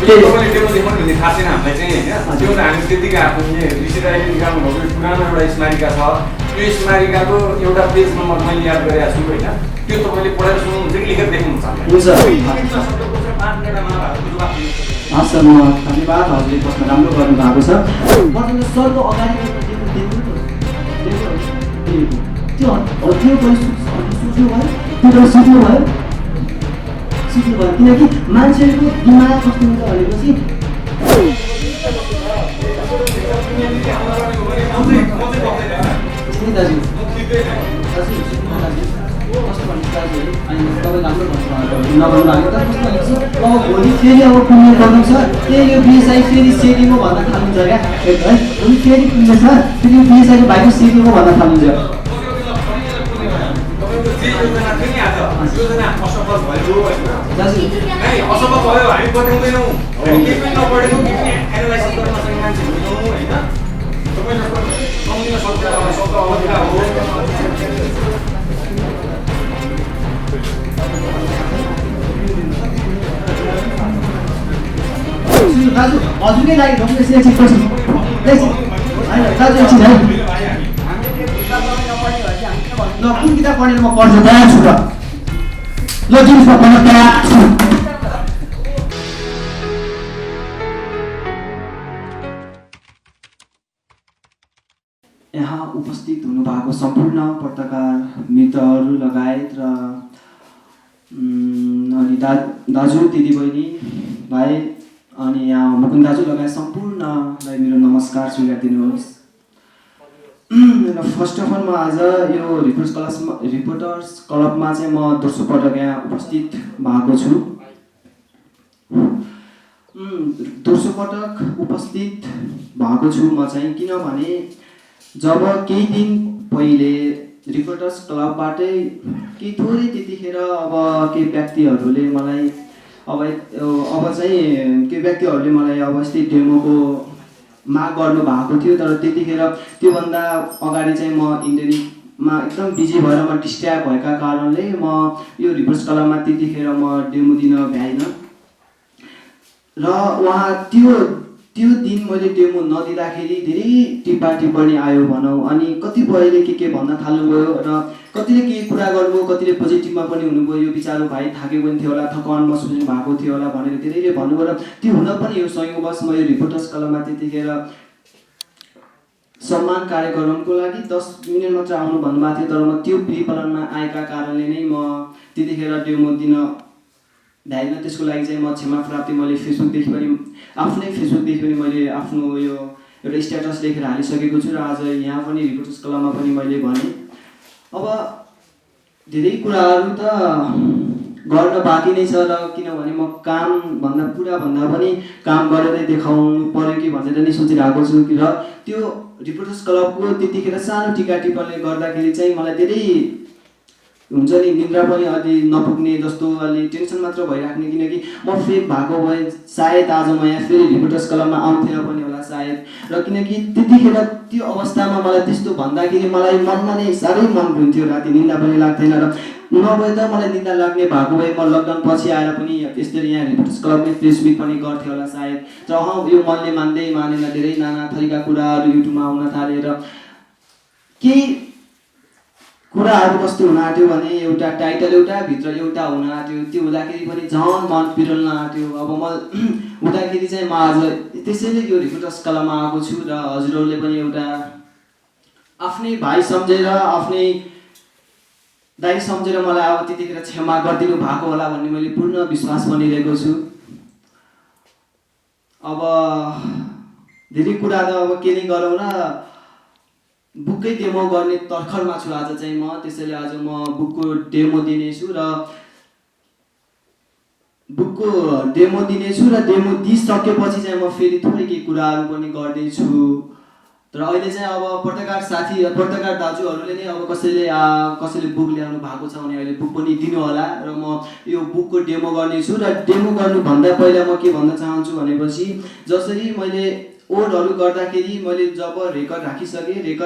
तपाईँले डेमो देखाउनु भन्ने थाहा छैन हामीलाई चाहिँ होइन त्यो हामी त्यतिकै आफ्नो रिसिटाइले निकाल्नु भएको पुरानो एउटा स्मारिका छ त्यो स्मारिकाको एउटा पेज नम्बर मैले याद गरेको छु होइन त्यो तपाईँले पढेर सुन्नुहुन्छ कि लेखेर देख्नुहुन्छ हस् सर, म धन्यवाद। हजुरले प्रश्न राम्रो गर्नु भएको छ। पर्दैन सरको अगाडि त्यो पनि सिक्नुभयो किनकि मान्छेको दिमाग कस्तो हुन्छ भनेपछि दाजु भोलि फेरि अब पुण्य गर्नु छ यो बिएसआई फेरि सेकेको भन्न थाल्नुहुन्छ क्या है भोलि फेरि पुण्य छ फेरि बिएसआईको भाइको सेकेको भन्न थाल्नुहुन्छ। असफल भयो हामी बताउँदैनौँ केही पनि नपढेको केही पनि एनालाइसिस गर्न नसक्ने मान्छे होइनौँ होइन तपाईँ जस्तो सम्झिन सक्छ शब्द अवस्था हो। दाजु हजुरकै लागि डक्टर एकछिन प्रश्न दाजु एकछिन है ल कुन किताब पढेर म पढ्छु तयार छु र ल जिनिसमा पढ्न तयार छु। यहाँ उपस्थित हुनुभएको सम्पूर्ण पत्रकार मित्रहरू लगायत र अनि दाजु दिदीबहिनी भाइ अनि यहाँ मुकुन्द दाजु लगायत सम्पूर्णलाई मेरो नमस्कार स्वीकार दिनुहोस्। फर्स्ट अफ अल म आज यो रिपोर्टर्स क्लबमा चाहिँ म दोस्रो पटक यहाँ उपस्थित भएको छु। दोस्रो पटक उपस्थित भएको छु म चाहिँ किनभने जब केही दिन पहिले रिपोर्टर्स क्लबबाटै केही थोरै त्यतिखेर अब केही व्यक्तिहरूले मलाई अब चाहिँ केही व्यक्तिहरूले मलाई अब यस्तै डेमोको माग गर्नु भएको थियो तर त्यतिखेर त्योभन्दा अगाडि चाहिँ म इन्टरनेटमा एकदम बिजी भएर म डिस्ट्र्याक्ट भएका कारणले म यो रिपोर्टर्स क्लबमा त्यतिखेर म डेमो दिन भ्याइनँ र उहाँ त्यो दिन मैले डेमो नदिँदाखेरि धेरै टिप्पणी आयो भनौँ अनि कतिपयले के भन्न थाल्नुभयो र कतिले केही कुरा गर्नुभयो कतिले पोजिटिभमा पनि हुनुभयो यो बिचारो भाइ थाकेको पनि थियो होला थकान महसुस भएको थियो होला भनेर धेरैले भन्नुभयो र त्यो हुन पनि यो संयोगवश म यो रिपोर्टर्स क्लबमा त्यतिखेर सम्मान कार्यक्रमको लागि 10 मिनट मात्र आउनु भन्नुभएको थियो तर म त्यो प्रिप्लानमा आएका कारणले नै म त्यतिखेर डेमो दिन भ्याइनँ। त्यसको लागि चाहिँ म क्षमा प्राप्ति मैले फेसबुकदेखि पनि आफ्नै फेसबुकदेखि पनि मैले आफ्नो यो एउटा स्ट्याटस लेखेर हालिसकेको छु र आज यहाँ पनि रिपोर्टर्स क्लबमा पनि मैले भने अब धेरै कुराहरू त गर्न बाँकी नै छ र किनभने म काम भन्दा पनि काम गरेरै देखाउनु पर्यो कि भनेर नै सोचिरहेको छु र त्यो रिपोर्टर्स क्लबको त्यतिखेर सानो टिका टिप्पणीले गर्दाखेरि चाहिँ मलाई धेरै हुन्छ नि निद्रा पनि अलि नपुग्ने जस्तो अलि टेन्सन मात्र भइराख्ने किनकि म फेक भएको भए सायद आज म यहाँ फेरि रिपोर्टर्स क्लबमा आउँथेन पनि होला सायद र किनकि त्यतिखेर त्यो अवस्थामा मलाई त्यस्तो भन्दाखेरि मलाई मनमा नै साह्रै मन हुन्थ्यो राति निन्दा पनि लाग्दैन र नभए त मलाई निन्दा लाग्ने भएको भए म लकडाउन पछि आएर पनि यसरी यहाँ रिपोर्टर्स क्लबमै प्रेस मिट पनि गर्थेँ होला सायद तर यो मनले मानेन धेरै नाना थरीका कुराहरू युट्युबमा आउन थाले र केही कुराहरू कस्तो हुन आँट्यो भने एउटा टाइटल एउटा भित्र एउटा हुन आँट्यो त्यो हुँदाखेरि पनि झन् मन पिरोल्न आँट्यो। अब म हुँदाखेरि चाहिँ म आज त्यसैले यो रिपोर्टर्स क्लबमा आएको छु र हजुरहरूले पनि एउटा आफ्नै भाइ सम्झेर आफ्नै दाइ सम्झेर मलाई अब त्यतिखेर क्षमा गरिदिनु भएको होला भन्ने मैले पूर्ण विश्वास पनि लिएको छु। अब धेरै कुरा त अब के नै गरौँ र बुककै डेमो गर्ने तर्खरमा छु आज चाहिँ म त्यसैले आज म बुकको डेमो दिनेछु र डेमो दिइसकेपछि चाहिँ म फेरि थोरै केही कुराहरू पनि गर्दैछु तर अहिले चाहिँ अब पत्रकार दाजुहरूले नै अब कसैले बुक ल्याउनु भएको छ भने अहिले बुक पनि दिनु होला र म यो बुकको डेमो गर्नेछु र डेमो गर्नुभन्दा पहिला म के भन्न चाहन्छु भनेपछि जसरी मैले ओडहरू गर्दाखेरि मैले जब रेकर्ड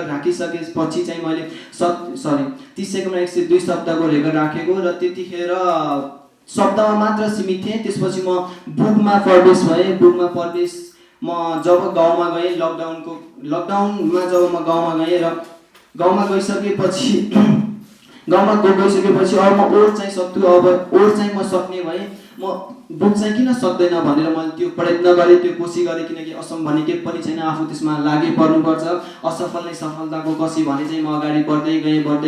राखिसकेपछि चाहिँ मैले 30 सेकेन्डमा 102 शब्दको रेकर्ड राखेको र त्यतिखेर शब्दमा मात्र सीमित थिएँ। त्यसपछि म बुकमा प्रवेश भएँ। बुकमा प्रवेश म जब गाउँमा गएँ, लकडाउनमा जब म गाउँमा गएँ र गाउँमा गइसकेपछि अब म ओड चाहिँ सक्छु, अब ओड चाहिँ म सक्ने भएँ। म बुक चाहिँ किन सक्दैन भनेर मैले त्यो प्रयत्न गरेँ, त्यो कोसिस गरेँ, किनकि असम्भव भने केही पनि छैन, आफू त्यसमा लागि पर्नुपर्छ। असफल नै सफलताको कसी भने चाहिँ म अगाडि बढ्दै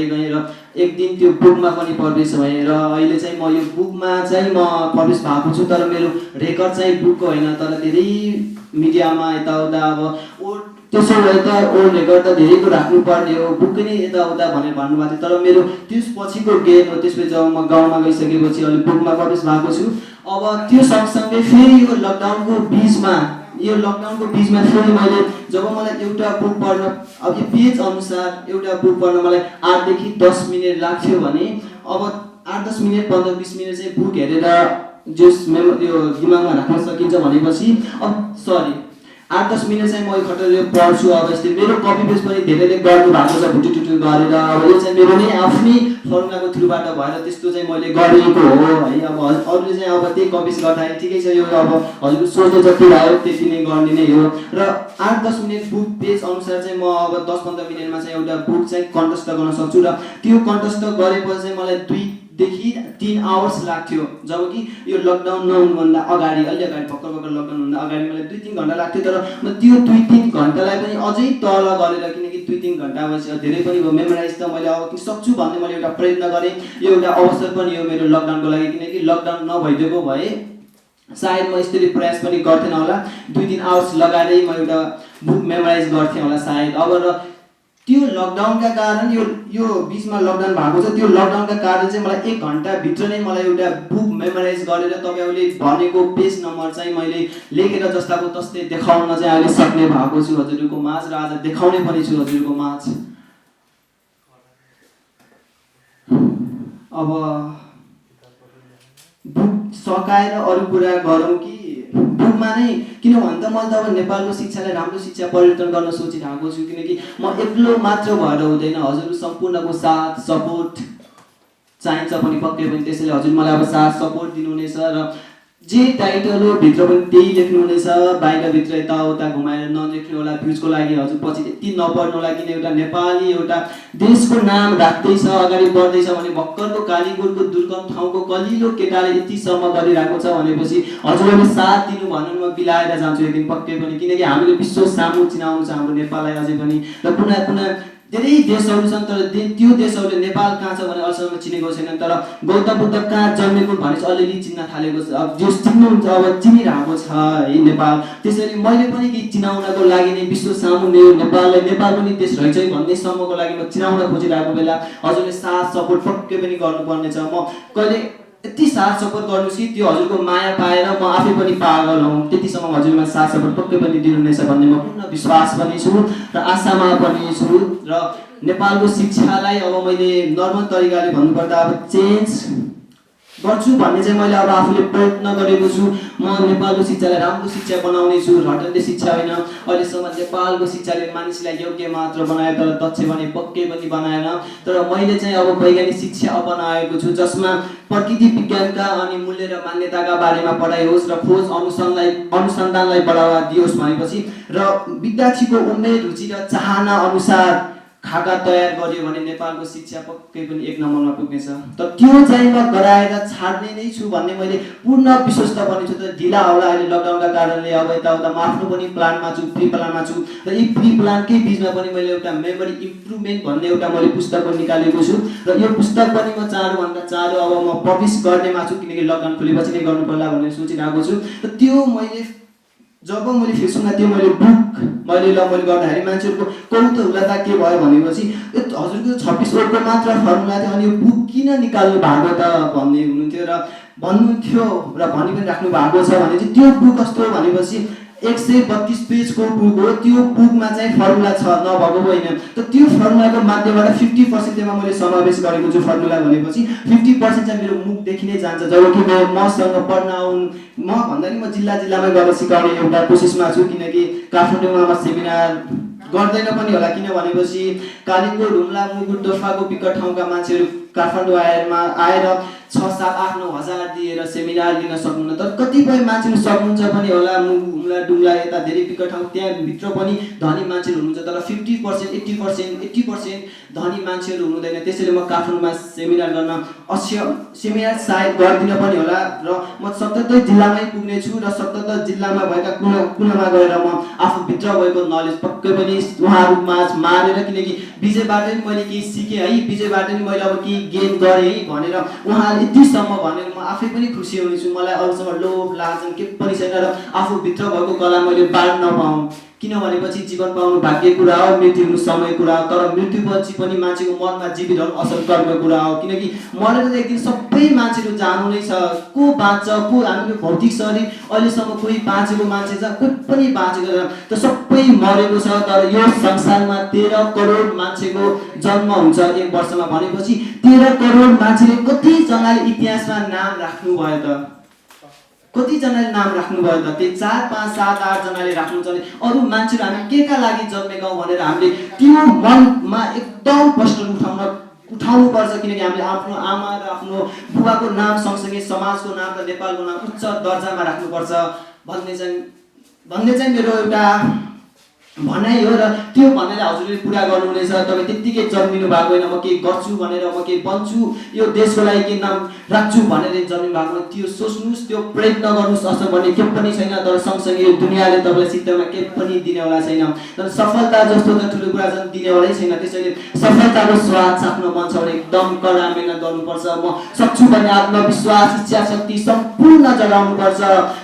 गएँ र एक दिन त्यो बुकमा पनि प्रवेश भएँ र अहिले चाहिँ म यो बुकमा चाहिँ म प्रवेश भएको छु। तर मेरो रेकर्ड चाहिँ बुकको होइन, तर धेरै मिडियामा यताउता अब त्यसो भए त ओल्ड रेकर्ड त धेरैको राख्नुपर्ने हो, बुकै नै यताउता भनेर भन्नुभएको थियो। तर मेरो त्यस पछिको गेम हो। त्यसपछि जब म गाउँमा गइसकेपछि अहिले बुकमा प्रवेश भएको छु। अब त्यो सँगसँगै फेरि यो लकडाउनको बिचमा फेरि मैले जब मलाई एउटा बुक पढ्न, अब यो पेज अनुसार एउटा बुक पढ्न मलाई 8 देखि 10 मिनट लाग्थ्यो भने अब 8-10 मिनट 15-20 मिनट चाहिँ बुक हेरेर यो दिमागमा राख्न सकिन्छ भनेपछि अब 8-10 मिनट चाहिँ म खटले पढ्छु। अब यस्तै मेरो कपी पेस्ट पनि धेरैले गर्नु भएको छ भुटुटुटु गरेर। अब यो चाहिँ मेरो नै आफ्नै फर्मुलाको थ्रुबाट भएर त्यस्तो चाहिँ मैले गरेको हो है। अब अरूले चाहिँ अब त्यही कपी पेस्ट गर्दाखेरि ठिकै छ, यो अब हजुरको सोच्ने जति भयो त्यति नै गर्ने नै हो। र 8-10 मिनट बुक पेज अनुसार चाहिँ म अब 10-15 मिनटमा चाहिँ एउटा बुक चाहिँ कन्टेस्ट गर्न सक्छु र त्यो कन्टेस्ट गरेपछि चाहिँ मलाई 2 देखि 3 आवर्स लाग्थ्यो। जबकि यो लकडाउन नहुनुभन्दा अगाडि, अलि अगाडि भर्खर लकडाउन हुँदा अगाडि मलाई 2-3 घन्टा लाग्थ्यो। तर म त्यो 2-3 घन्टालाई पनि अझै तल गरेर, किनकि 2-3 घन्टा भएपछि धेरै पनि भयो मेमोराइज त मैले अब सक्छु भन्ने मैले एउटा प्रयत्न गरेँ। यो एउटा अवसर पनि हो मेरो लकडाउनको लागि, किनकि लकडाउन नभइदिएको भए सायद म यसरी प्रयास पनि गर्थेन होला। 2-3 आवर्स लगाएरै म एउटा बुक मेमोराइज गर्थेँ होला सायद। अब र त्यो लकडाउनका कारण यो बिचमा लकडाउन भएको छ, त्यो लकडाउनका कारण चाहिँ मलाई 1 घन्टाभित्र नै मलाई एउटा बुक मेमोराइज गरेर तपाईँहरूले भनेको पेज नम्बर चाहिँ मैले लेखेर जस्ताको तस्तै देखाउन चाहिँ अहिले सक्ने भएको छु हजुरको माझ, र आज देखाउने पनि छु हजुरको माझ। अब बुक सकाएर अरू कुरा गरौँ कि बुकमा नै, किनभने त मैले त अब नेपालको शिक्षालाई राम्रो शिक्षा परिवर्तन गर्न सोचिरहेको छु। किनकि म एक्लो मात्र भएर हुँदैन, हजुरको सम्पूर्णको साथ सपोर्ट चाहिन्छ पनि पक्कै पनि। त्यसैले हजुर मलाई अब साथ सपोर्ट दिनुहुनेछ र जे टाइटल हो भित्र पनि त्यही लेख्नुहुनेछ, बाहिरभित्र यताउता घुमाएर नलेख्नु होला। भ्युजको लागि हजुर पछि त्यति नपढ्नु होला, किन एउटा नेपाली एउटा देशको नाम राख्दैछ, अगाडि बढ्दैछ भने भर्खरको कालीगुडको दुर्गम ठाउँको कलिलो केटाले यतिसम्म गरिरहेको छ भनेपछि हजुरहरूले साथ दिनु भन्नु म बिलाएर जान्छु एक दिन पक्कै पनि। किनकि हामीले विश्व सामु चिनाउनु छ हाम्रो नेपाललाई अझै पनि। र पुनः धेरै देशहरू छन्, तर त्यो देशहरूले नेपाल कहाँ छ भने अहिलेसम्म चिनेको छैन। तर गौतम बुद्ध कहाँ जन्मेको भनेपछि अलिअलि चिन्न थालेको छ, अब जो चिन्नुहुन्छ अब चिनिरहेको छ है नेपाल। त्यसरी मैले पनि केही चिनाउनको लागि नै विश्व सामु नेपाललाई, नेपाल पनि देश रहेछ भन्ने सम्मको लागि म चिनाउन खोजिरहेको बेला हजुरले साथ सपोर्ट पक्कै पनि गर्नुपर्नेछ। म कहिले यति साथ सपोर्ट गर्नुहोस् कि त्यो हजुरको माया पाएर म आफै पनि पागल हौँ, त्यतिसम्म हजुरमा साथ सपोर्ट पक्कै पनि दिनुहुनेछ भन्ने म पूर्ण विश्वास पनि छु र आशामा पनि छु। र नेपालको शिक्षालाई अब मैले नर्मल तरिकाले भन्नुपर्दा अब चेन्ज गर्छु भन्ने चाहिँ मैले अब आफूले प्रयत्न गरेको छु। म नेपालको शिक्षालाई राम्रो शिक्षा बनाउने छु, रटन्ने शिक्षा होइन। अहिलेसम्म नेपालको शिक्षाले मानिसलाई योग्य मात्र बनायो, तर दक्ष भने पक्कै पनि बनाएन। तर मैले चाहिँ अब वैज्ञानिक शिक्षा अपनाएको छु, जसमा प्रकृति विज्ञानका अनि मूल्य र मान्यताका बारेमा पढाइ होस् र खोज अनुसन्धानलाई बढावा दियोस् भनेपछि र विद्यार्थीको उमेर, रुचि र चाहना अनुसार खाका तयार गरियो भने नेपालको शिक्षा पक्कै पनि 1 नम्बरमा पुग्नेछ। तर त्यो चाहिँ म गराएर छाड्ने नै छु भन्ने मैले पूर्ण विश्वस्त पनि छु। तर ढिला होला अहिले लकडाउनका कारणले, अब यताउता म आफ्नो पनि प्लानमा छु, प्री प्लानमा छु। र यी प्री प्लानकै बिचमा पनि मैले एउटा मेमोरी इम्प्रुभमेन्ट भन्ने एउटा मैले पुस्तक पनि निकालेको छु र यो पुस्तक पनि म चाँडोभन्दा चाँडो अब म पब्लिस गर्नेमा छु, किनकि लकडाउन खुलेपछि नै गर्नु पर्ला भनेर सोचिरहेको छु। र त्यो मैले जब मैले फेसबुकमा त्यो मैले गर्दाखेरि मान्छेहरूको कौतूहलता के भयो भनेपछि हजुरको 26 वटको मात्र फर्मुला थियो, अनि यो बुक किन निकाल्नु भएको त भन्ने हुनुहुन्थ्यो र भन्नुहुन्थ्यो र भनि पनि राख्नु भएको छ भने चाहिँ त्यो बुक कस्तो भनेपछि 132 पेजको बुक हो। त्यो बुकमा चाहिँ फर्मुला छ, नभएको होइन। त त्यो फर्मुलाको माध्यमबाट 50% त्यसमा मैले समावेश गरेको छु। फर्मुला भनेपछि 50% चाहिँ मेरो मुखदेखि नै जान्छ। जबकि मसँग पढ्न आउनु म भन्दा नि म जिल्लामा गएर सिकाउने एउटा कोसिसमा छु, किनकि काठमाडौँमा म सेमिनार गर्दैन पनि होला, किन भनेपछि कालिम्पोङ, हुम्ला, मुगुर, दोफाको विकट ठाउँका मान्छेहरू काठमाडौँ आएर 6, 7, 8, 9 हजार दिएर सेमिनार लिन सक्नुहुन्न। तर कतिपय मान्छेहरू सक्नुहुन्छ पनि होला, हुम्ला डुम्ला यता धेरै विकट ठाउँ त्यहाँभित्र पनि धनी मान्छेहरू हुनुहुन्छ, तर 50%, 80% धनी मान्छेहरू हुनुहुँदैन। त्यसैले म काठमाडौँमा सेमिनार गर्न सेमिनार सायद गर्दिनँ पनि होला र म 77 जिल्लामै पुग्नेछु र 77 जिल्लामा भएका कुनामा गएर म आफूभित्र भएको नलेज पक्कै पनि उहाँहरू माझ मारेर, किनकि विजयबाट नि मैले केही सिकेँ है, विजयबाट नि मैले अब केही गेन गरेँ है भनेर उहाँले यतिसम्म भनेर म आफै पनि खुसी हुनेछु। मलाई अरूसँग लोभ लालच के पनि छैन र आफूभित्र भएको कला मैले बाँड्न पाऊँ, किनभनेपछि जीवन पाउनु भाग्य कुरा हो, मृत्यु हुनु समय कुरा हो, तर मृत्युपछि पनि मान्छेको मनमा जीवित रहनु असल कर्म कुरा हो। किनकि मरेर त एक दिन सबै मान्छेहरू जानु नै छ, को बाँच्छ, को हाम्रो भौतिक शरीर अहिलेसम्म कोही बाँचेको मान्छे छ, कोही पनि बाँचेको छैन, त सबै मरेको छ। तर यो संसारमा 13 करोड मान्छेको जन्म हुन्छ एक वर्षमा भनेपछि 13 करोड मान्छेले कतिजनाले इतिहासमा नाम राख्नुभयो त, कतिजनाले नाम राख्नुभयो त? त्यो 4, 5, 7, 8 जनाले राख्नुहुन्छ भने अरू मान्छेहरू हामी के का लागि जन्मेका हौँ भनेर हामीले त्यो मनमा एकदम प्रश्न उठाउनुपर्छ। किनकि हामीले आफ्नो आमा र आफ्नो बुबाको नाम सँगसँगै समाजको नाम र नेपालको नाम उच्च दर्जामा राख्नुपर्छ भन्ने चाहिँ मेरो एउटा भनाइ हो। र त्यो भनाइलाई हजुरले पुरा गर्नुहुनेछ। तपाईँ त्यत्तिकै जन्मिनु भएको होइन म केही गर्छु भनेर, म केही बन्छु, यो देशको लागि केही नाम राख्छु भनेर जन्मिनु भएको, त्यो सोच्नुहोस्, त्यो प्रयत्न गर्नुहोस्, असर भन्ने केही पनि छैन। तर सँगसँगै यो दुनियाँले तपाईँलाई सित्तैमा केही पनि दिनेवाला छैन, तर सफलता जस्तो त ठुलो कुरा चाहिँ दिनेवालै छैन। त्यसैले सफलताको स्वाद चाख्न मन छ भने एकदम कडा मेहनत गर्नुपर्छ। म सक्छु भन्ने आत्मविश्वास, इच्छा शक्ति सम्पूर्ण जगाउनुपर्छ।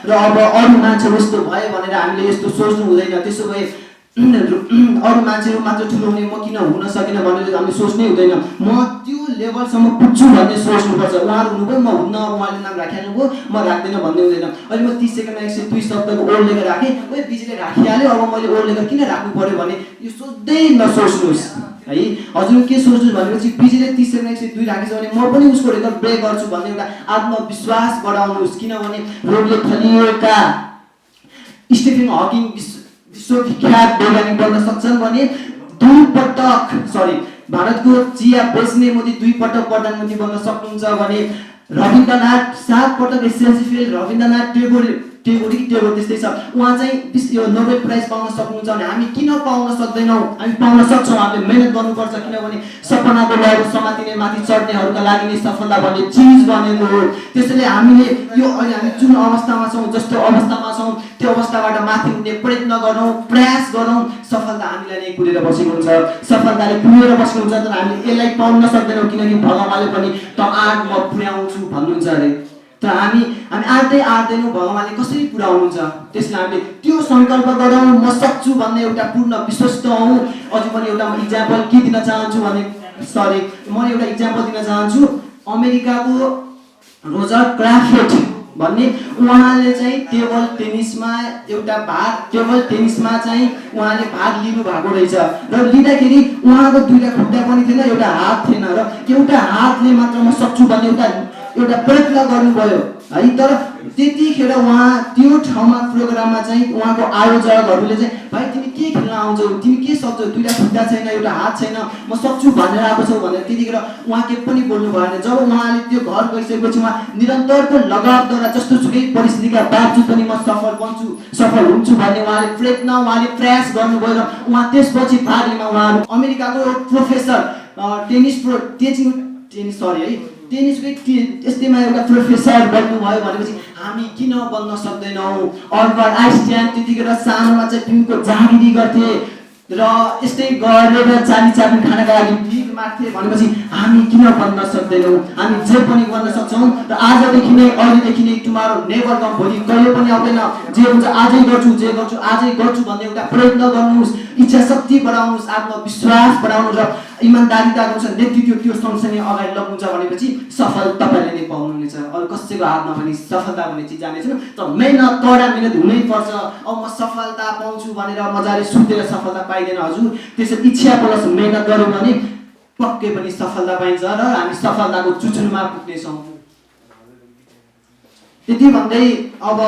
र अब अरू मान्छे यस्तो भयो भनेर हामीले यस्तो सोच्नु हुँदैन। त्यसो भए अरू मान्छेहरू मात्र ठुलो हुने, म किन हुन सकिनँ भनेर हामीले सोच्नै हुँदैन। म त्यो लेभलसम्म पुग्छु भन्ने सोच्नुपर्छ। उहाँहरू हुनुभयो, म हुन्न, उहाँले नाम राखिहाल्नुभयो, म राख्दैन भन्ने हुँदैन। अहिले म 30 सेकेन्डमा 102 शब्दको ओड लेखेर राखेँ, ओइ बिजीले राखिहाल्यो, अब मैले ओड लेखेर किन राख्नु पर्यो भने यो सोच्दै नसोच्नुहोस् है। हजुर के सोच्नुहोस् भनेपछि बिजीले 30 सेकेन्डमा 102 राखेछ भने म पनि उसको रेकर्ड ब्रेक गर्छु भन्ने एउटा आत्मविश्वास बढाउनुहोस्। किनभने रोगले फैलिएका स्टिफन हकिङ विश्वविख्यात वैज्ञानिक बन्न सक्छन् भने भारतको चिया बेच्ने मोदी 2 पटक प्रधानमन्त्री बन्न सक्नुहुन्छ भने रविन्द्रनाथ 7 पटक एसएलसी फेल, रविन्द्रनाथ टेगोर त्यस्तै छ, उहाँ चाहिँ यो नोबेल प्राइज पाउन सक्नुहुन्छ भने हामी किन पाउन सक्दैनौँ? हामी पाउन सक्छौँ। हामीले मेहनत गर्नुपर्छ। किनभने सपनाको लहर समातिने माथि चढ्नेहरूका लागि नै सफलता भन्ने चिज बनेको हो। त्यसैले हामीले यो अहिले हामी जुन अवस्थामा छौँ, जस्तो अवस्थामा छौँ, त्यो अवस्थाबाट माथि उठ्ने प्रयत्न गरौँ, प्रयास गरौँ। सफलता हामीलाई नै कुरेर बसेको हुन्छ, सफलताले कुरेर बसेको हुन्छ। तर हामीले यसलाई पाउन सक्दैनौँ किनकि भगवानले पनि त आँट म पुर्याउँछु भन्नुहुन्छ अरे। तर हामी आँट्दैनौँ, भगवानले कसरी पुर्याउनुहुन्छ? त्यसलाई हामीले त्यो सङ्कल्प गरौँ। म सक्छु भन्ने एउटा पूर्ण विश्वस्त हौँ। अझ पनि एउटा म इक्जाम्पल के दिन चाहन्छु भने म एउटा इक्जाम्पल दिन चाहन्छु। अमेरिकाको रोजर क्राफर्ड भन्ने उहाँले चाहिँ टेबल टेनिसमा चाहिँ उहाँले भाग लिनु भएको रहेछ र लिँदाखेरि उहाँको 2टा खुट्टा पनि थिएन, एउटा हात थिएन र एउटा हातले मात्र म सक्छु भन्ने एउटा प्रयत्न गर्नुभयो है। तर त्यतिखेर उहाँ त्यो ठाउँमा प्रोग्राममा चाहिँ उहाँको आयोजकहरूले चाहिँ भाइ तिमी के खेल्न आउँछौ, तिमी के सक्छौ, 2टा खुट्टा छैन, एउटा हात छैन, म सक्छु भनेर आएको छौ भनेर त्यतिखेर उहाँ के पनि बोल्नु भएन। जब उहाँले त्यो घर गइसकेपछि उहाँ निरन्तरको लगावद्वारा जस्तो सुकै परिस्थितिका बावजुद पनि म सफल हुन्छु भन्ने उहाँले प्रयास गर्नुभयो र उहाँ त्यसपछि पारीमा उहाँहरू अमेरिकाको प्रोफेसर टेनिसकै यस्तैमा एउटा प्रोफेसर बन्नुभयो भनेपछि हामी किन बन्न सक्दैनौँ? अल्बर्ट आइन्स्टाइन त्यतिखेर सानोमा चाहिँ पिउको जागिरी गर्थे र यस्तै गरेर चाली चापी खानाका लागि भिख माग्थे भनेपछि हामी किन बन्न सक्दैनौँ? हामी जे पनि गर्न सक्छौँ र आजदेखि नै, अहिलेदेखि नै, टुमारो नेभर कम, भोलि कहिले पनि आउँदैन। जे हुन्छ आजै गर्छु भन्ने एउटा प्रयत्न गर्नुहोस्, इच्छा शक्ति बढाउनुहोस्, आत्मविश्वास बढाउनुहोस् र इमान्दारिता गर्नुहोस्। नेतृत्व त्यो सँगसँगै अगाडि लग्नुहुन्छ भनेपछि सफल तपाईँले नै पाउनुहुनेछ। अरू कसैको हातमा पनि सफलता भन्ने चिज जानेछैन। तर कडा मेहनत हुनैपर्छ। अब म सफलता पाउँछु भनेर मजाले सुतेर सफलता पाइँदैन हजुर। त्यसरी इच्छा प्लस मेहनत गऱ्यौँ भने पक्कै पनि सफलता पाइन्छ र हामी सफलताको चुचुरोमा पुग्नेछौँ। यति भन्दै अब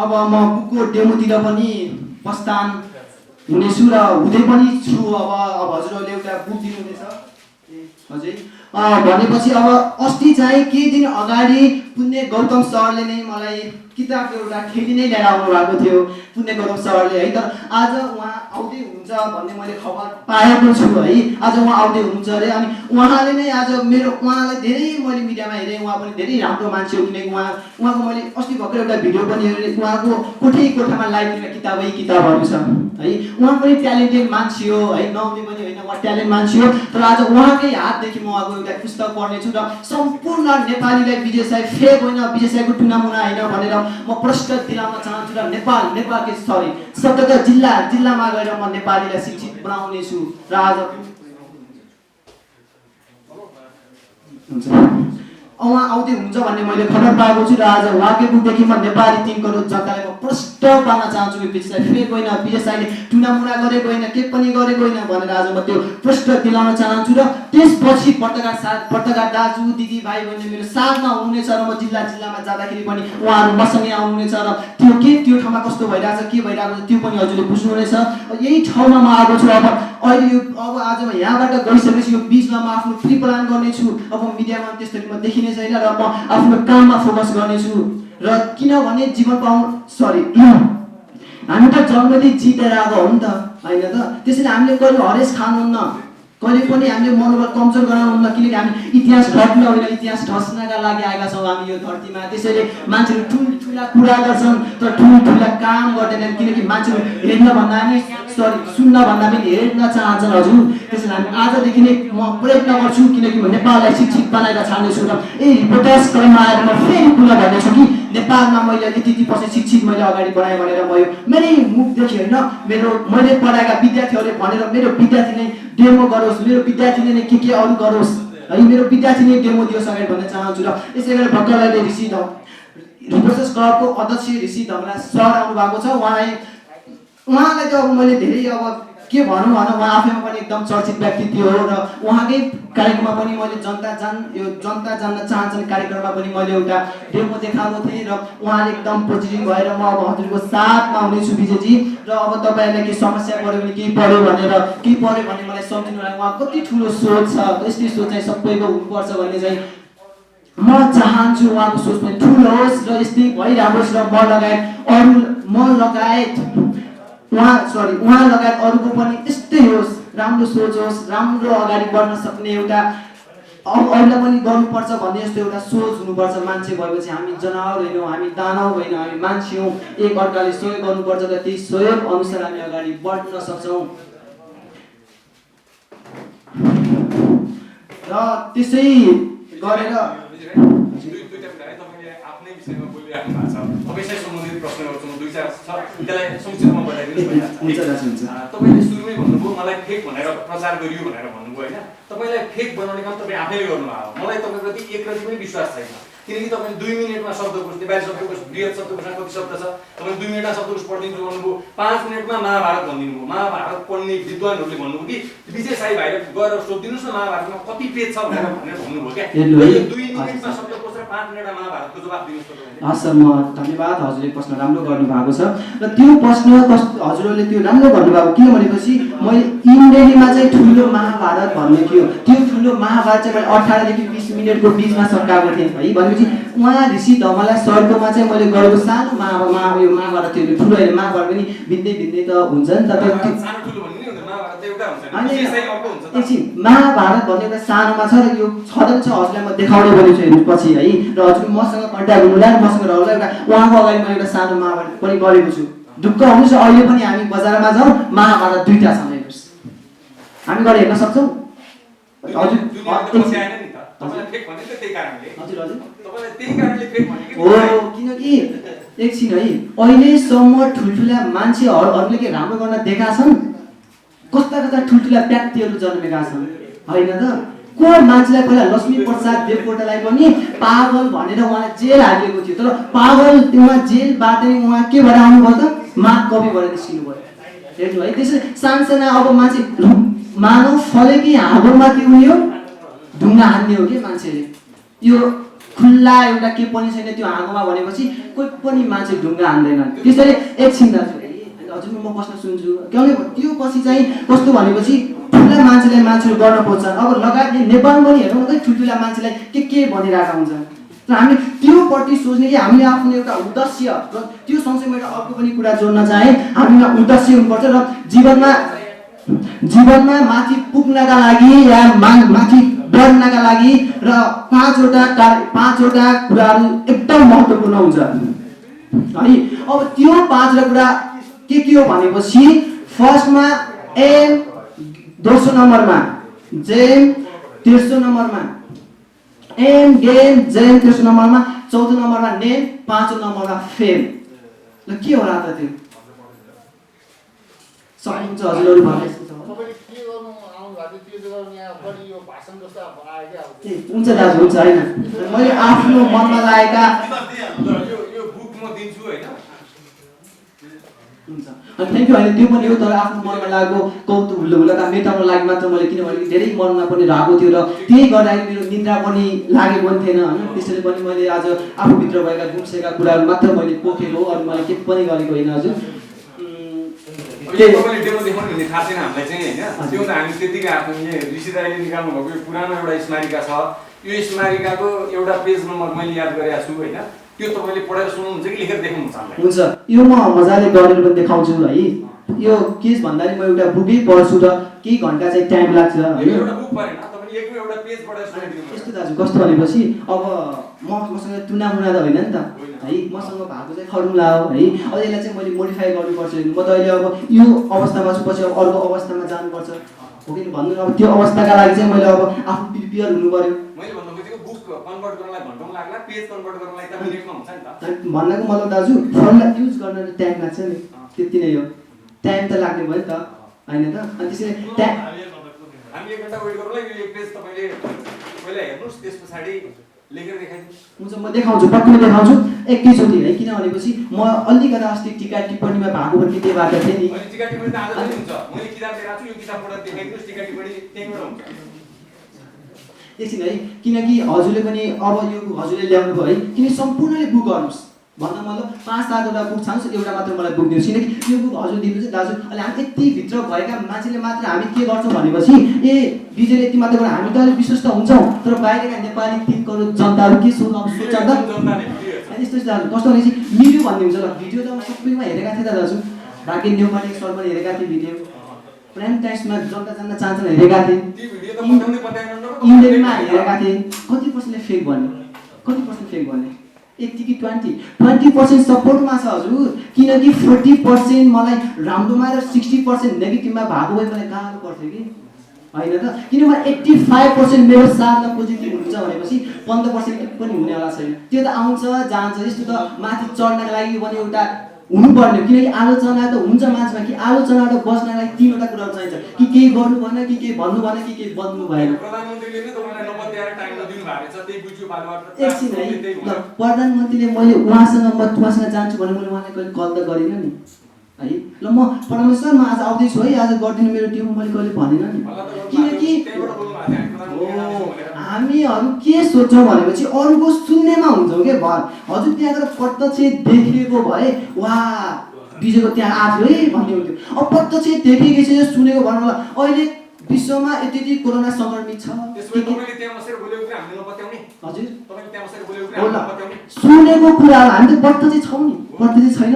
म बुकको डेमोतिर पनि प्रस्थान हुनेछु र हुँदै पनि छु। अब हजुरहरूले एउटा बुक दिनुहुनेछ हजुर भनेपछि अब अस्ति चाहिँ केही दिन अगाडि पुण्य गौतम सरले नै मलाई किताबको एउटा थैली नै ल्याएर आउनु भएको थियो पुण्य गौतम सरले है। तर आज उहाँ आउँदै हुनुहुन्छ भन्ने मैले खबर पाएको छु है। आज उहाँ आउँदै हुनुहुन्छ अरे अनि उहाँले नै आज उहाँलाई धेरै मैले मिडियामा हेरेँ। उहाँ पनि धेरै राम्रो मान्छे हो किनकि उहाँको मैले अस्ति भर्खर एउटा भिडियो पनि हेरेँ। उहाँको कोठामा लाइब्रेरीमा किताबहरू छ है। उहाँ पनि ट्यालेन्टेड मान्छे हो है, नआउने पनि होइन, उहाँ ट्यालेन्ट मान्छे हो। तर आज उहाँकै हातदेखि म उहाँको एउटा पुस्तक पढ्नेछु र सम्पूर्ण नेपालीलाई विजय साई फेक होइन, विजय साईको टुनामुना होइन भनेर म प्रश्न दिलाउन चाहन्छु र नेपालकै सरी 77 जिल्लामा गएर म नेपालीलाई शिक्षित बनाउने छु र आज उहाँ आउँदै हुन्छ भन्ने मैले खबर पाएको छु र आज उहाँकै बुकदेखि म नेपाली 3 करोड जनतालाई म प्रश्न पार्न चाहन्छु कि विजय साई फेक होइन, विजय साईले टुनामुना गरेको होइन, के पनि गरेको होइन भनेर आज म त्यो प्रश्न दिलाउन चाहन्छु। र त्यसपछि पत्रकार दाजु दिदी भाइ बहिनी मेरो साथमा हुनुहुनेछ र म जिल्लामा जाँदाखेरि पनि उहाँहरू मसँगै आउनुहुनेछ र त्यो ठाउँमा कस्तो भइरहेछ के भइरहेको छ त्यो पनि हजुरले बुझ्नुहुनेछ। यही ठाउँमा म आएको छु। अब आज म यहाँबाट गइसकेपछि यो बिचमा म आफ्नो फ्री प्लान गर्नेछु। अब मिडियामा त्यसरी म देखिने छैन र म आफ्नो काममा फोकस गर्नेछु र किनभने जीवन हामी त जन्मले जितेर आएको हो नि त होइन त। त्यसैले हामीले कहिले हरेस खानुहुन्न, कहिले पनि हामीले मनोबल कमजोर गराउनुहुन्न किनकि हामी इतिहास घट्न होइन इतिहास ढस्नका लागि आएका छौँ हामी यो धरतीमा। त्यसैले मान्छेहरू ठुल्ठुला कुरा गर्छन् तर ठुल्ठुला काम गर्दैनन् किनकि मान्छेहरू सुन्न भन्दा पनि हेर्न चाहन्छन् हजुर। त्यसैले हामी आजदेखि नै म प्रयत्न गर्छु किनकि म नेपाललाई शिक्षित बनाएर छाड्नेछु र रिपोर्टर्स क्लबमा आएर म फेरि कुरा गर्नेछु कि नेपालमा मैले यति पछि शिक्षित मैले अगाडि बढाएँ भनेर म यो मेरै मुखदेखि होइन मैले पढाएका विद्यार्थीहरूले भनेर मेरो विद्यार्थी नै डेमो गरोस्, मेरो विद्यार्थीले नै के अरू गरोस् है, मेरो विद्यार्थी नै डेमो दियोस् अगाडि भन्न चाहन्छु। र यसै गरी भर्खरले रिपोर्टर्स क्लबको अध्यक्ष ऋषि धमला सर आउनु भएको छ। उहाँलाई त अब मैले धेरै अब के भनौँ उहाँ आफैमा पनि एकदम चर्चित व्यक्तित्व हो र उहाँकै कार्यक्रममा पनि मैले जनता जान्न चाहन्छन् कार्यक्रममा पनि मैले एउटा डेमो देखाएको थिएँ र उहाँले एकदम पोजिटिभ भएर म अब हजुरको साथमा हुनेछु विजयजी। र अब तपाईँहरूलाई केही समस्या पऱ्यो भने केही पऱ्यो भने मलाई सम्झिनु होला। उहाँ कति ठुलो सोच छ, यस्तै सोच चाहिँ सबैको हुनुपर्छ भन्ने चाहिँ म चाहन्छु। उहाँको सोच पनि ठुलो होस् र यस्तै भइरहोस् र उहाँ लगायत अरूको पनि यस्तै होस्, राम्रो सोच होस्, राम्रो अगाडि बढ्न सक्ने एउटा अरूलाई पनि गर्नुपर्छ भन्ने जस्तो एउटा सोच हुनुपर्छ। मान्छे भएपछि हामी जनावर होइनौँ, हामी दानव होइन, हामी मान्छे हौँ। एक अर्काले सहयोग गर्नुपर्छ र त्यही सहयोग अनुसार हामी अगाडि बढ्न सक्छौँ र त्यसै गरेर तपाईँसँग सम्बन्धित प्रश्नहरू छ, 2-4 छ, त्यसलाई संक्षिप्तमा बताइदिनुहोस्। तपाईँले सुरुमै भन्नुभयो मलाई फेक भनेर प्रचार गरियो भनेर भन्नुभयो होइन। तपाईँलाई फेक बनाउने काम तपाईँ आफैले गर्नुभयो। मलाई तपाईँप्रति एकरति पनि विश्वास छैन किनकि तपाईँले 2 मिनटमा शब्दकोश नेपाली शब्दकोश बृहत शब्दकोशमा कति शब्द छ तपाईँले 2 मिनटमा शब्दकोश पढिदिन्छु भन्नुभयो। 5 मिनटमा महाभारत भनिदिनु भयो। महाभारत पढ्ने विद्वानहरूले भन्नुभयो कि विजय साई भाइले गएर सोधिदिनुहोस् न महाभारतमा कति पेज छ भनेर भन्नुभयो क्या। 2 मिनटमा शब्दकोश र 5 मिनटमा महाभारतको जवाब दिनुहोस् तपाईँले। हस् सर, म धन्यवाद। हजुरले प्रश्न राम्रो गर्नुभएको छ र त्यो प्रश्न हजुरहरूले त्यो राम्रो गर्नुभएको किन भनेपछि मैले इन्डियामा चाहिँ ठुलो महाभारत भन्ने थियो। त्यो ठुलो महाभारत चाहिँ मैले 18 देखि 20 मिनटको बिचमा सकाएको थिएँ है। भनेपछि उहाँ ऋषि धमला सरकोमा चाहिँ मैले गरेको सानो यो महाभारत थियो। ठुलो होइन, महाभारत पनि भिन्दै त हुन्छ नि त। एकछिन महाभारत भन्ने एउटा सानोमा छ र यो छँदै छ। हजुरलाई म देखाउने भनेको छु हेर्नुहोस् पछि है। र हजुर मसँग कन्ट्याक्ट हुनुलाई मसँग रहला एउटा उहाँको अगाडि म एउटा सानो महाभारत पनि गरेको छु। ढुक्क हुनुहोस्। अहिले पनि हामी बजारमा जाउँ, महाभारत 2टा छ हेर्नुहोस्, हामी गएर हेर्न सक्छौँ। हजुर किनकि एकछिन है अहिलेसम्म ठुल्ठुला मान्छेहरूले के राम्रो गर्न देखा छन्, कस्ता ठुल्ठुला व्यक्तिहरू जन्मेका छन् होइन त। को मान्छेलाई पहिला लक्ष्मी प्रसाद देवकोटालाई पनि पागल भनेर उहाँलाई जेल हालिएको थियो। तर पागल उहाँ जेलबाट उहाँ के भएर आउनुभयो त महाकवि भएर निस्किनु भयो हेर्नु है। त्यसैले सानसाना अब मान्छे मानव फलेकै हाँगोमा के हुने हो, ढुङ्गा हान्ने हो कि मान्छेले। यो खुल्ला एउटा के पनि छैन त्यो हाँगोमा भनेपछि कोही पनि मान्छे ढुङ्गा हान्दैनन्। त्यसैले एकछिन दाजु हजुर म बस्न सुन्छु किनभने त्यो पछि चाहिँ कस्तो भनेपछि ठुला मान्छेलाई मान्छेले गर्न खोज्छन् अब लगायतले नेपालमा पनि हेरौँ न ठुल्ठुला मान्छेलाई के भनिरहेका हुन्छन् र हामी त्योपट्टि सोच्ने कि हामीले आफ्नो एउटा उद्देश्य र त्यो सँगसँगै एउटा अर्को पनि कुरा जोड्न चाहे हामीमा उद्देश्य हुनुपर्छ र जीवनमा माथि पुग्नका लागि या माथि बढ्नका लागि र पाँचवटा कुराहरू एकदम महत्त्वपूर्ण हुन्छ है। अब त्यो 5वटा कुरा के हो भनेपछि फर्स्टमा एम, दोस्रो नम्बरमा जेम, तेस्रो नम्बरमा एम गेम जेम, तेस्रो नम्बरमा, चौथो नम्बरमा नेम, पाँचौं नम्बरमा फेम। ल के होला त त्यो सक्नुहुन्छ हजुरहरू भन्नु हुन्छ दाजु हुन्छ होइन मैले आफ्नो मनमा लागेका हुन्छ थ्याङ्क यू होइन त्यो पनि हो तर आफ्नो मनमा लागेको कौतुक हुलका मेटाउनको लागि मात्र मैले किनभने धेरै मनमा पनि रहेको थियो र त्यही गर्दाखेरि मेरो निन्द्रा पनि लागेको पनि थिएन होइन त्यसैले पनि मैले आज आफूभित्र भएका गुम्सेका कुराहरू मात्र मैले पोखेको हो अरू मैले के पनि गरेको होइन हजुर तपाईँले डेमो देखाउनु भने थाहा छैन हामीलाई चाहिँ होइन त्यो त हामी त्यतिकै आफ्नो ऋषि दाइले निकाल्नु भएको यो पुरानो एउटा स्मारिका छ यो स्मारिकाको एउटा पेज नम्बर मैले याद गरेको छु होइन त्यो तपाईँले पढेर सुन्नुहुन्छ कि लेखेर देखाउनुहुन्छ हामीलाई हुन्छ यो म मजाले गरेर पनि देखाउँछु है यो के भन्दाखेरि म एउटा बुकै पढ्छु र केही घन्टा चाहिँ टाइम लाग्छ एउटा बुक पढेन तपाईँले एउटा पेज पढेर सुनाइदिनु यस्तो दाजु कस्तो भनेपछि अब मसँग टुनामुना त होइन नि त है मसँग भएको चाहिँ फर्मुला हो है अब यसलाई चाहिँ मैले मोडिफाई गर्नुपर्छ म त अहिले अब यो अवस्थामा छु पछि अब अर्को अवस्थामा जानुपर्छ हो कि भन्नु अब त्यो अवस्थाका लागि चाहिँ मैले अब आफू प्रिपेयर हुनु पर्यो मैले भन्नु खोजेको बुक कन्भर्ट गर्नलाई घन्टौँ लाग्ला पेज कन्भर्ट गर्नलाई त मिनेटमा हुन्छ नि त भन्नको मतलब दाजु फर्मुला युज गर्न टाइम लाग्छ नि त्यति नै हो टाइम त लाग्ने भयो नि त होइन त अनि त्यसैले हामी 1 घण्टा वेट गरौँला यो पेज तपाईँले पहिला हेर्नुहोस् त्यस पछाडि लेखेर देखाइदिनुहोस् हुन्छ म देखाउँछु पक्कै देखाउँछु एकैचोटि है किन भनेपछि म अलिकता अस्ति टीका टिप्पणीमा भागो पनि के भएको थिएँ नि टीका टिप्पणी त आज पनि हुन्छ मैले किताब लिएर आएको छु यो किताब पढेर देखाइदिनुहोस् टीका टिप्पणी त्यहीँबाट हुन्छ एकछिन है किनकि हजुरले पनि अब यो हजुरले ल्याउनु भयो है किन सम्पूर्णले बुक गर्नुहोस् भन्दा मतलब 5-7वटा बुक छान्नुहोस् एउटा मात्र मलाई बुक दिनुहोस् किनकि यो बुक हजुर दिनुहुन्छ दाजु अहिले हामी यति भित्र भएका मान्छेले मात्र हामी के गर्छौँ भनेपछि ए बिजेले यति मात्र गरेर हामी त अलिक विश्वस्त हुन्छौँ तर बाहिरका नेपाली 3 करोड जनताहरू के सोच्छ त यस्तो दाजु कस्तो भनेपछि मिल्यो भन्ने हुन्छ ल भिडियो त म सबैमा हेरेका थिएँ त दाजु बाँकी नेपाली सर पनि हेरेका थिएँ भिडियो प्राइम टाइम्समा जनता जान्न चाहन्छन् हेरेका थिएँ इन्डियनमा हेरेका थिएँ कति पर्सेन्टले फेक भन्यो कति पर्सेन्ट फेक भन्यो 80 कि 20% सपोर्टमा छ हजुर किनकि 40% मलाई राम्रोमा र 60% नेगेटिभमा भएको भए मलाई गाह्रो पर्थ्यो कि होइन त किनभने 85% मेरो साथमा पोजिटिभ हुन्छ भनेपछि 15% पनि हुनेवाला छैन त्यो त आउँछ जान्छ यस्तो त माथि चढ्नका लागि पनि एउटा हुनुपर्ने किनकि आलोचना त हुन्छ मान्छेमा कि आलोचनाबाट बस्नका लागि 3वटा कुराहरू चाहिन्छ कि केही गर्नु भएन कि केही भन्नु भएन कि केही बन्नु भएन प्रधानमन्त्रीले नै तपाईलाई नम्बर दिएर टाइम नदिनु भएको छ त्यही बुझ्यो बालबाट एकछिन है ल प्रधानमन्त्रीले मैले उहाँसँग जान्छु भने मैले उहाँलाई कहिले कल त गरिनँ नि है ल म प्रधानमन्त्री सर म आज आउँदैछु है आज गरिदिनु मेरो टिम मैले कहिले भनेन नि किनकि हामीहरू के सोच्छौँ भनेपछि अरूको सुन्नेमा हुन्छौँ के हजुर त्यहाँ गएर प्रत्यक्ष देखेको भए वा बिजेको त्यहाँ आएको है भन्ने हुन्थ्यो अब प्रत्यक्ष देखेको छ सुनेको भन्नु होला अहिले विश्वमा यति कोरोना संक्रमित छ हजुर सुनेको कुराहरू हामी त प्रत्यक्ष छौँ नि प्रत्यक्ष छैन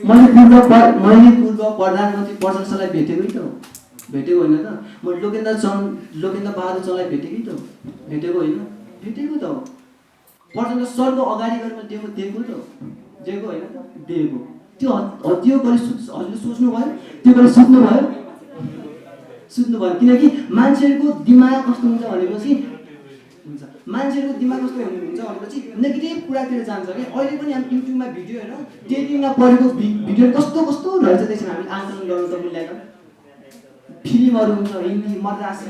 मैले पूर्व प्रधानमन्त्री प्रशंसालाई भेटेकै त भेटेको होइन त म लोकेन्द्र बहादुर चौलाई भेटेकै त भेटेको होइन भेटेको त प्रचण्ड सरको अगाडि गएर मैले दिएको त दिएको होइन दिएको त्यो गरेर हजुरले सोच्नुभयो त्यो गरेर सुत्नुभयो किनकि मान्छेहरूको दिमाग कस्तो हुन्छ भनेपछि हुन्छ मान्छेहरूको दिमाग कस्तो हुन्छ भनेपछि नेगेटिभ कुरातिर जान्छ कि अहिले पनि हामी युट्युबमा भिडियो हेर्नु टेलिभिजनमा पढेको भिडियो कस्तो कस्तो रहेछ त्यसमा हामी आन्दोलन गर्नु त मूल्याङ्कन फिल्महरू हुन्छ हिन्दी मद्रासी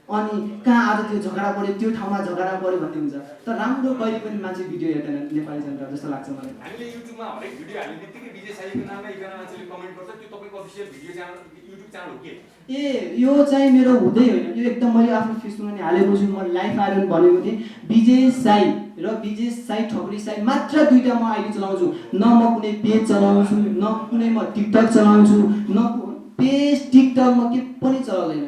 अनि कहाँ आज त्यो झगडा पऱ्यो त्यो ठाउँमा झगडा पऱ्यो भन्ने हुन्छ तर राम्रो कहिले पनि मान्छे भिडियो हेर्दैन नेपाली जनता जस्तो लाग्छ मलाई हामीले युट्युबमा हरेक भिडियो हाल्ने बित्तिकै विजय साईको नाममा एकजना मान्छेले कमेन्ट गर्छ त्यो तपाईँको official video channel YouTube channel हो के ए यो चाहिँ मेरो हुँदै होइन यो एकदम मैले आफ्नो फेसबुकमा नि हालेको छु म लाइफ आएर भनेको थिएँ विजय साई र विजय साई ठकुरी साई मात्र दुईटा म आइडी चलाउँछु न म कुनै पेज चलाउँछु न कुनै म टिकटक चलाउँछु न पेज टिकटक म के पनि चलाउँदैन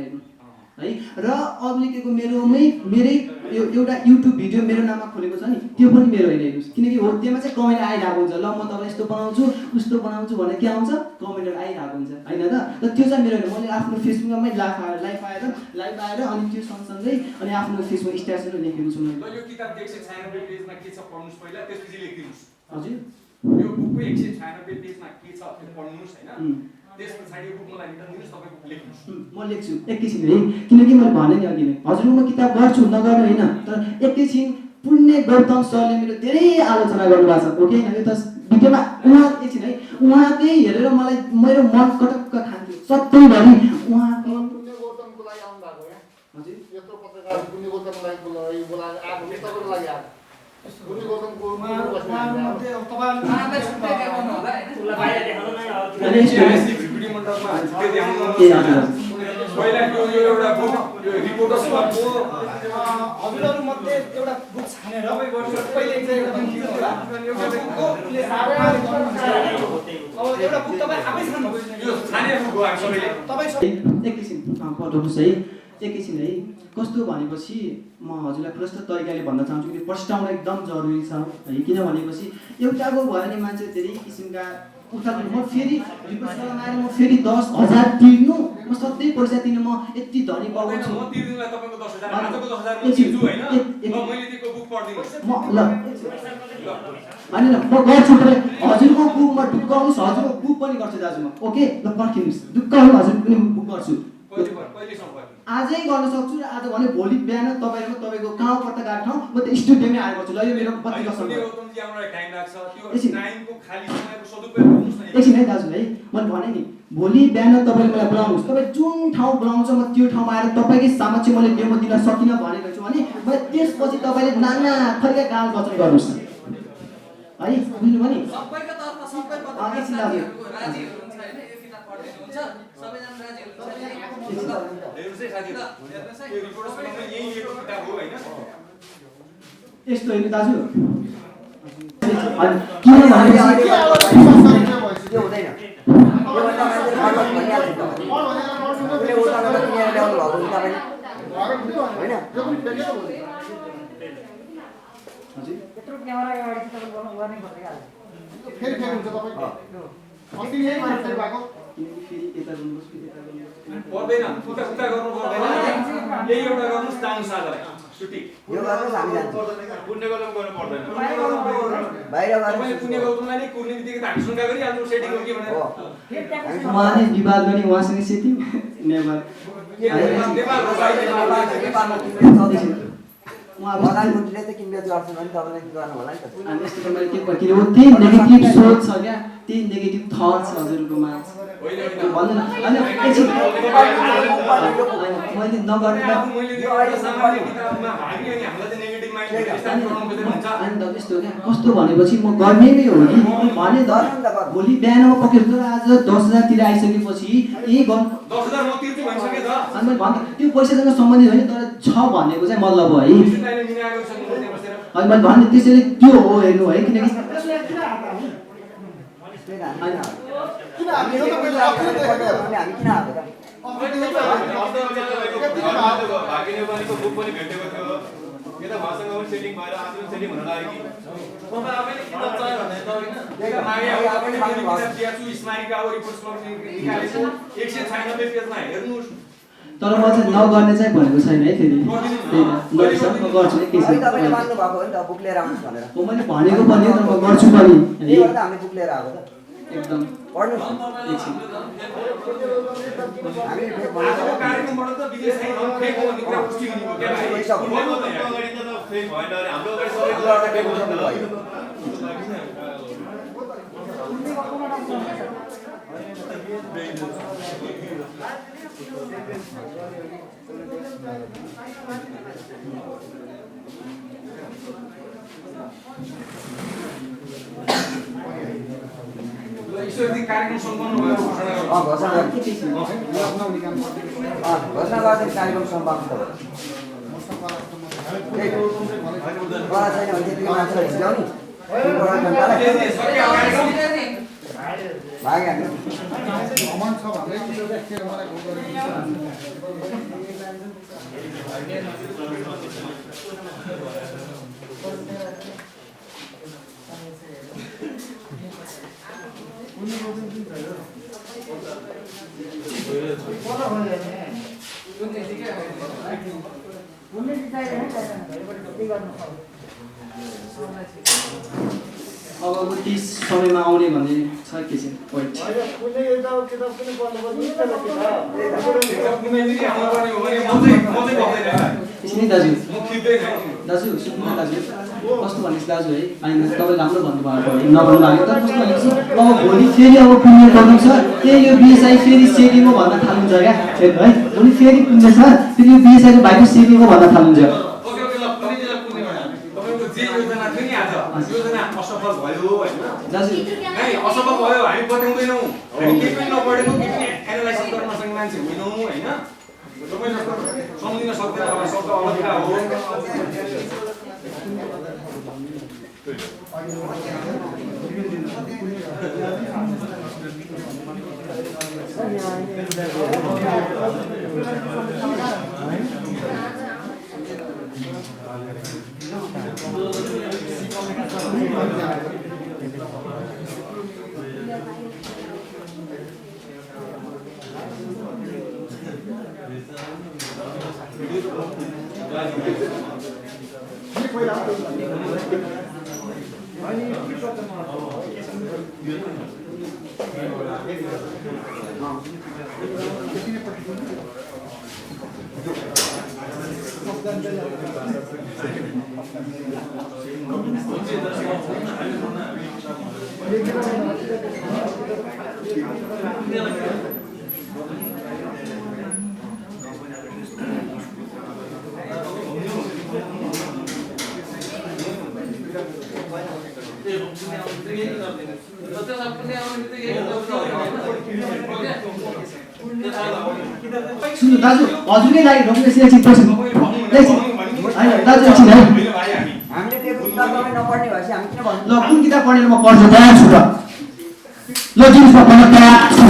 है र अरूले के को मेरै एउटा युट्युब भिडियो मेरो नाममा खोलेको छ नि त्यो पनि मेरो होइन हेर्नुहोस् किनकि हो त्यसमा चाहिँ कमेन्ट आइरहेको हुन्छ ल म तपाईँलाई यस्तो बनाउँछु उस्तो बनाउँछु भनेर के आउँछ कमेन्टहरू आइरहेको हुन्छ होइन त त्यो चाहिँ मेरो होइन मैले आफ्नो फेसबुकमै लाइभ आएर अनि त्यो सँगसँगै अनि आफ्नो फेसबुक स्ट्याटसहरू लेखेको छु मैले यो किताबको 196 पेजमा के छ पढ्नुस् पहिला त्यसपछि लेखिदिनुस् हजुर यो बुकको 196 पेजमा के छ त्यो पढ्नुस् हैन त्यस पछाडि यो बुक मलाई रिटर्न दिनुस् तपाईको लेख्नुस् म लेख्छु एकैछिन है किनकि मैले भने नि अघि नै हजुर म किताब गर्छु नगर्नु होइन तर एकैछिन पुण्य गौतम सरले मेरो धेरै आलोचना गर्नुभएको छ ओके हैन यो त भिडियोमा उहाँ एकछिन है उहाँकै हेरेर मलाई मेरो मन कटक्क खान्थ्यो सधैँभरि उहाँको पुण्य गौतमको लागि आउनु भएको यहाँ हजुर यत्रो पत्रकार पुण्य गौतमलाई बोलाएर आएको नि तपाईँको लागि आएको पुण्य गौतमको भिडियो मण्डपमा के देखाउनु पहिला यो एउटा बुक यो रिपोर्टर्स क्लबको हजुरहरु मध्ये एउटा बुक छानेर पहिले चाहिँ एउटा बुक दिनु होला अब एउटा बुक तपाईँ आफै छान्नु यो छाने बुक हो हामी सबैले तपाईँ एकैछिन पढ्नुहोस् है एकैछिन है कस्तो भनेपछि म हजुरलाई प्रष्ट तरिकाले भन्न चाहन्छु कि प्रष्टाउन एकदम जरुरी छ है किन भनेपछि एउटाको भयो भने मान्छे धेरै किसिमका उता म फेरि रिक्वेस्ट गर्न आएर म फेरि 10,000 तिर्नु म सधैँ पैसा तिर्नु म यति धनी पाउँछु म तिर्दिनुलाई तपाईको 10,000 आजको 10,000 म तिर्छु हैन म मैले दिएको बुक पढ्दिनुस् म ल हैन म गर्छु तर हजुरको बुक म ढुक्काउनुस् हजुरको बुक पनि गर्छु दाजु म ओके ल पर्खिनुस् ढुक्काउनु हजुरको पनि बुक गर्छु कहिले सम्पर्क आजै गर्न सक्छु र आज भने भोलि बिहान तपाईको गाउँ पत्रिका ठाउँ म त स्टुडियोमै आएर गर्छु ल यो मेरो पत्रिका सम्पर्क गौतमजी आउनलाई टाइम लाग्छ त्यो टाइमको खाली समयको सदुपयोग गर्नुस् न एकछिन है दाजु है मैले भने नि भोलि बिहान तपाईँले मलाई बोलाउनुहोस् तपाईँ जुन ठाउँ बोलाउँछ म त्यो ठाउँमा आएर तपाईँकै समक्ष मैले डेमो दिन सकिनँ भनेको छु भने मैले त्यसपछि तपाईँले नाना थरीका गाल गजल गर्नुहोस् है बुझ्नुभयो नि सबैको तर्फ सबै एकछिन दाजु राजी हुनुहुन्छ हैन यो किताब पढ्दिनुहुन्छ सबैजना राजी हुनुहुन्छ हेर्नुस् है साथीहरु यो रिपोर्टर्स क्लबले यही लिएको किताब हो हैन यस्तो होइन दाजु किन भनेपछि त्यो हुँदैन योभन्दा मान्छे फर्क भनिहाल्छ कुनै उल्टाबाट किनेर ल्याउनु भएको हुन्छ तपाईँले होइन यत्रो क्यामेरा अगाडि चाहिँ तपाईँ गर्नै पर्छ क्या फेरि फेरि हुन्छ तपाईँको अस्ति यही मान्छे फेरि भएको किनकि फेरि यता गर्नुहोस् फेरि यता गर्नुहोस् पर्दैन उता उता गर्नु पर्दैन यही एउटा गर्नुस् जानुस् आजलाई छुट्टी यो गर्नुहोस् हामी जान्छौँ पुण्य गौतम गर्नु पर्दैन बाहिर तपाईले गएर पुण्य गौतमलाई नि कुर्ने बित्तिकै त हामी शङ्का गरिहाल्छौँ सेटिङ हो कि भनेर उहाँले विवाद गर्ने उहाँसँग सेटिङ नेभर नेपाल हो भाइ नेपालमा किन्ने चल्दैछ उहाँ प्रधानमन्त्रीले चाहिँ किन्ने गर्छन् भने तपाईँले के गर्नु होला नि त अनि यस्तो त मैले के किन हो त्यही नेगेटिभ सोच छ क्या त्यही नेगेटिभ थट छ हजुरकोमा भन्नु न अनि एकछिन मैले नगर्नु अनि त यस्तो क्या कस्तो भनेपछि म गर्ने नै हो कि भने त भोलि बिहान म पक्रेर तर आज 10,000 तिर आइसकेपछि यही गर्नु 10,000 म तिर्छु भनिसके त अनि मैले भने त्यो पैसासँग सम्बन्धित होइन तर छ भनेको चाहिँ मतलब हो है अनि मैले भने त्यसैले त्यो हो हेर्नु है किनकि हामी किन आएको त भागिनेवानीको बुक पनि भेटेको थियो यता उहाँसँग पनि सेटिङ भएर आज पनि सेटिङ हुन लाग्यो कि तपाईँ आफैले किताब चाहियो भने तपाईँ मागे आफैले किताब दिएको स्मारिका हो रिपोर्ट्स निकालेको 196 पेजमा हेर्नुहोस् तर म चाहिँ नगर्ने चाहिँ भनेको छैन है फेरि म गर्छु एकैछिन तपाईँले मान्नु भएको हो नि त बुक लिएर आउनुहोस् भनेर हो मैले भनेको पनि हो तर म गर्छु पनि त्यही भएर त हामीले बुक लिएर आएको त एकदम पढ्नुहोस् एकछिन हामीले फेक आजको कार्यक्रमबाट त विजय साई फेक हो भन्ने कुरा पुष्टि हुने हो क्या भाइ अगाडि त फेक भएन अरे हाम्रो अगाडि सबै फेक हुन्छ भयो ईश्वरजी कार्यक्रम सम्पन्न भयो घोषणा गर्नु। घोषणा गर्नु। घोषणा गर्दा कार्यक्रम सम्पन्न भयो। बडा छैन भने त्यतिकै मान्छेलाई हिँडाउने भागिहाल्नु। भ्रमण छ भन्दै के मलाई अब त्यस समयमा आउने भन्ने छ के चाहिँ पोइन्ट यसरी दाजु दाजु सुन्नु न दाजु कस्तो भनेपछि दाजु है होइन तपाईँ राम्रो भन्नुभएको है नभन्नु भएको तर कस्तो भनेपछि अब भोलि फेरि अब पुण्य गर्नु छ यो बिएसआई फेरि सेकिङ हो भन्न थाल्नुहुन्छ क्या है भोलि फेरि पुण्य छ फेरि यो बिएसआईको भाइको सेकिङ हो भन्न थाल्नुहुन्छ। योजना असफल भयो हैन दाजु असफल भयो हामी बताउँदैनौँ हामी केही पनि नपढेको केही पनि एनालाइसिस गर्न नसक्ने मान्छे होइनौँ हैन तपाईँ जस्तो सम्झिन सक्दैन होला शब्द अलग्गा हो। सुन्नु दाजु हजुरकै लागि ढोक्ने एकछिन पछि होइन दाजु एकछिन है हामीले त्यो किताब तपाईँ नपढ्ने भएपछि हामी किन भन्नु? ल कुन किताब पढेर म पढ्छु तयार छु र ल जिनिसमा पढ्न तयार छु।